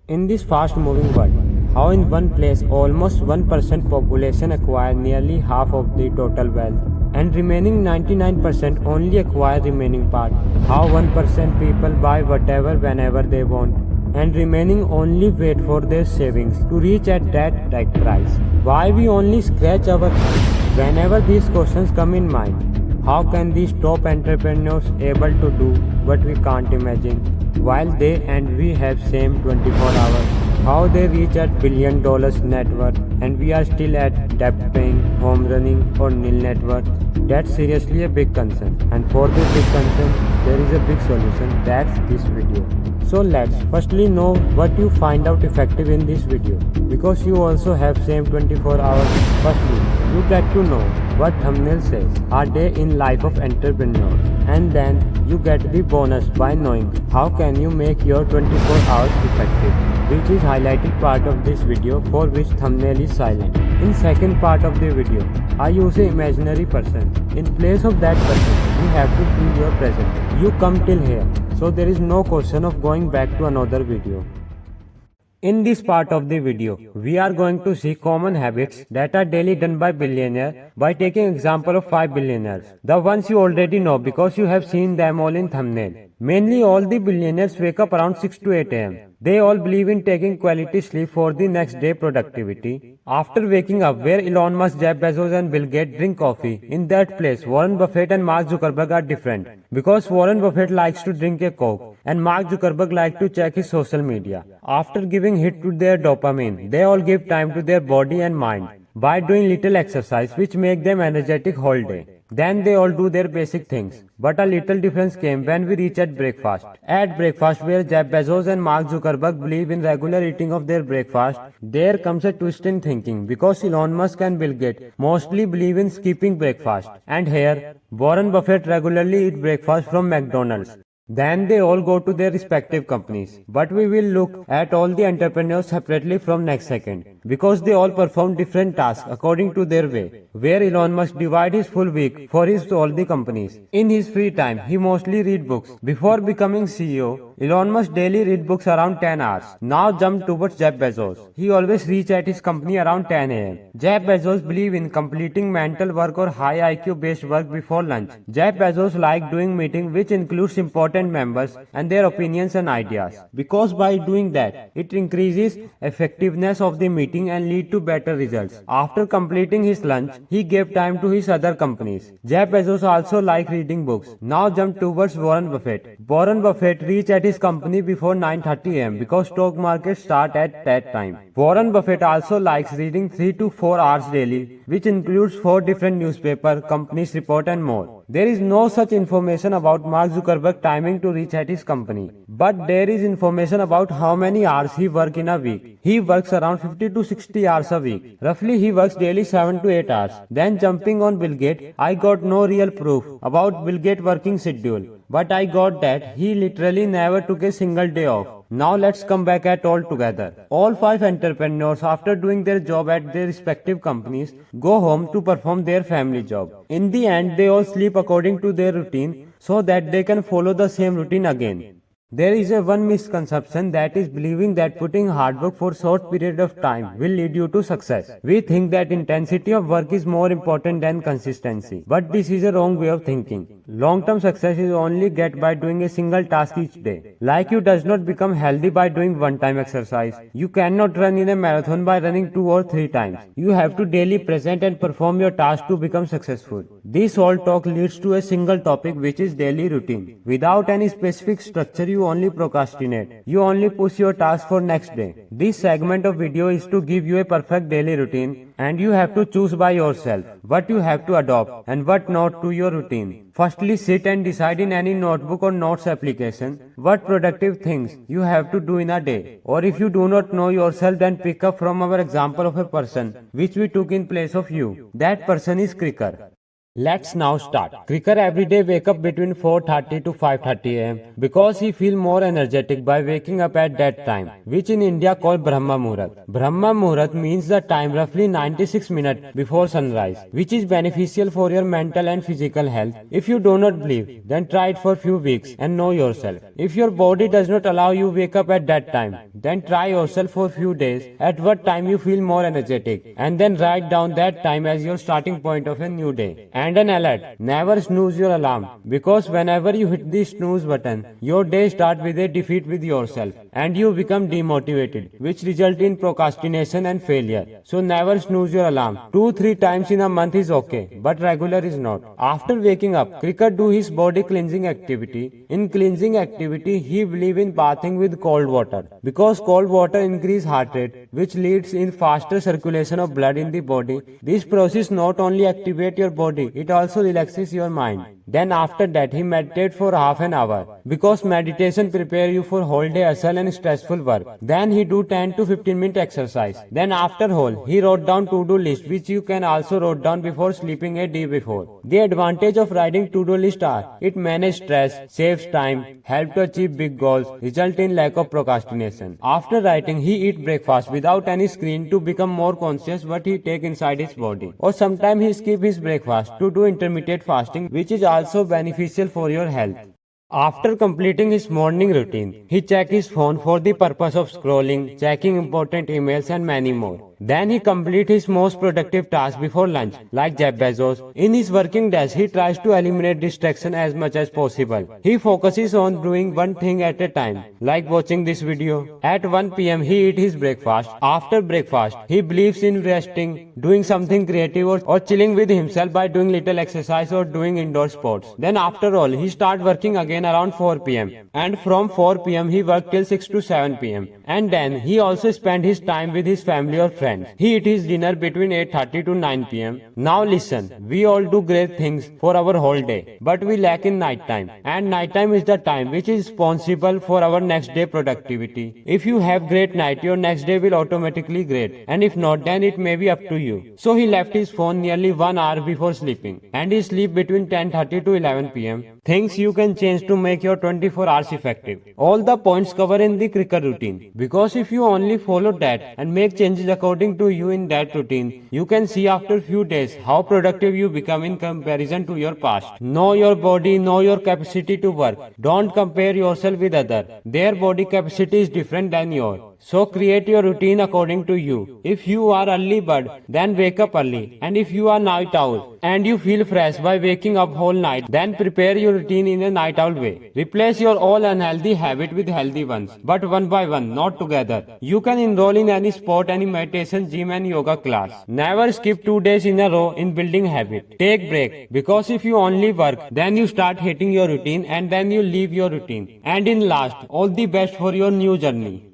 In this fast-moving world, how in one place almost 1% population acquire nearly half of the total wealth and remaining 99% only acquire remaining part. How 1% people buy whatever whenever they want and remaining only wait for their savings to reach at that right price. Why we only scratch our head whenever these questions come in mind. How can these top entrepreneurs able to do what we can't imagine while they and we have same 24 hours? How they reach at $1 billion net worth and we are still at debt paying, home running or nil net worth? That's seriously a big concern, and for this big concern there is a big solution. That's this video. So let's firstly know what you find out effective in this video, because you also have same 24 hours. Firstly, you get to know what thumbnail says, a day in life of entrepreneurs, and then you get the bonus by knowing how can you make your 24 hours effective, which is highlighted part of this video, for which thumbnail is silent. In second part of the video, I use an imaginary person. In place of that person, you have to feel your present. You come till here, so there is no question of going back to another video. In this part of the video, we are going to see common habits that are daily done by billionaires by taking example of 5 billionaires. The ones you already know because you have seen them all in thumbnail. Mainly all the billionaires wake up around 6 to 8 am. They all believe in taking quality sleep for the next day productivity. After waking up, where Elon Musk, Jeff Bezos and Bill Gates drink coffee, in that place Warren Buffett and Mark Zuckerberg are different. Because Warren Buffett likes to drink a Coke and Mark Zuckerberg likes to check his social media. After giving hit to their dopamine, they all give time to their body and mind by doing little exercise which make them energetic whole day. Then they all do their basic things. But a little difference came when we reach at breakfast. At breakfast, where Jeff Bezos and Mark Zuckerberg believe in regular eating of their breakfast, there comes a twist in thinking because Elon Musk and Bill Gates mostly believe in skipping breakfast. And here, Warren Buffett regularly eat breakfast from McDonald's. Then they all go to their respective companies. But we will look at all the entrepreneurs separately from next second, because they all perform different tasks according to their way. Where Elon Musk divide his full week for his all the companies. In his free time, he mostly read books. Before becoming CEO, Elon Musk daily read books around 10 hours. Now jump towards Jeff Bezos. He always reach at his company around 10 am. Jeff Bezos believe in completing mental work or high IQ based work before lunch. Jeff Bezos like doing meeting which includes important members and their opinions and ideas, because by doing that it increases effectiveness of the meeting and lead to better results. After completing his lunch, he gave time to his other companies. Jeff Bezos also like reading books. Now jump towards Warren Buffett. Warren Buffett reach at his company before 9:30 am because stock market start at that time. Warren Buffett also likes reading 3 to 4 hours daily, which includes 4 different newspaper, companies report and more. There is no such information about Mark Zuckerberg timing to reach at his company. But there is information about how many hours he work in a week. He works around 50 to 60 hours a week. Roughly he works daily 7 to 8 hours. Then jumping on Bill Gates, I got no real proof about Bill Gates working schedule. But I got that he literally never took a single day off. Now let's come back at all together. All 5 entrepreneurs, after doing their job at their respective companies, go home to perform their family job. In the end, they all sleep according to their routine so that they can follow the same routine again. There is a one misconception, that is believing that putting hard work for short period of time will lead you to success. We think that intensity of work is more important than consistency. But this is a wrong way of thinking. Long-term success is only get by doing a single task each day. Like you does not become healthy by doing one-time exercise. You cannot run in a marathon by running 2 or 3 times. You have to daily present and perform your task to become successful. This all talk leads to a single topic, which is daily routine. Without any specific structure, you only procrastinate. You only push your task for next day. This segment of video is to give you a perfect daily routine, and you have to choose by yourself what you have to adopt and what not to your routine. Firstly, sit and decide in any notebook or notes application what productive things you have to do in a day. Or if you do not know yourself, then pick up from our example of a person which we took in place of you. That person is Kriker. Let's now start. Kriker every day wake up between 4:30 to 5:30 am because he feel more energetic by waking up at that time, which in India called Brahma Muhurat. Brahma Muhurat means the time roughly 96 minutes before sunrise, which is beneficial for your mental and physical health. If you do not believe, then try it for few weeks and know yourself. If your body does not allow you wake up at that time, then try yourself for few days at what time you feel more energetic, and then write down that time as your starting point of a new day. And an alert, never snooze your alarm, because whenever you hit the snooze button, your day starts with a defeat with yourself and you become demotivated, which result in procrastination and failure. So never snooze your alarm. 2-3 times in a month is okay, but regular is not. After waking up, Kriker do his body cleansing activity. In cleansing activity, he believe in bathing with cold water, because cold water increase heart rate, which leads in faster circulation of blood in the body. This process not only activate your body, it also relaxes your mind. Then after that he meditate for half an hour, because meditation prepare you for whole day hustle and stressful work. Then he do 10 to 15 minute exercise. Then after whole he wrote down to-do list, which you can also wrote down before sleeping a day before. The advantage of writing to-do list are it manage stress, saves time, help to achieve big goals, result in lack of procrastination. After writing he eat breakfast without any screen to become more conscious what he take inside his body. Or sometimes he skip his breakfast to do intermittent fasting, which is also beneficial for your health. After completing his morning routine, he check his phone for the purpose of scrolling, checking important emails and many more. Then he complete his most productive task before lunch, like Jeff Bezos. In his working days, he tries to eliminate distraction as much as possible. He focuses on doing one thing at a time, like watching this video. At 1 p.m. he eat his breakfast. After breakfast, he believes in resting, doing something creative or chilling with himself by doing little exercise or doing indoor sports. Then after all, he start working again around 4 p.m. and from 4 p.m. he work till 6 to 7 p.m. and then he also spend his time with his family or friends. He eat his dinner between 8:30 to 9 p.m. Now listen, we all do great things for our whole day, but we lack in night time, and night time is the time which is responsible for our next day productivity. If you have great night, your next day will automatically great, and if not, then it may be up to you. So he left his phone nearly 1 hour before sleeping, and he sleep between 10:30 to 11 p.m. Things you can change to make your 24 hours effective. All the points covered in the Kriker routine, because if you only follow that and make changes according to you in that routine, you can see after few days how productive you become in comparison to your past. Know your body, know your capacity to work. Don't compare yourself with others. Their body capacity is different than yours. So create your routine according to you. If you are early bird, then wake up early. And if you are night owl and you feel fresh by waking up whole night, then prepare your routine in a night owl way. Replace your all unhealthy habit with healthy ones, but one by one, not together. You can enroll in any sport, any meditation, gym and yoga class. Never skip 2 days in a row in building habit. Take break, because if you only work, then you start hating your routine and then you leave your routine. And in last, all the best for your new journey.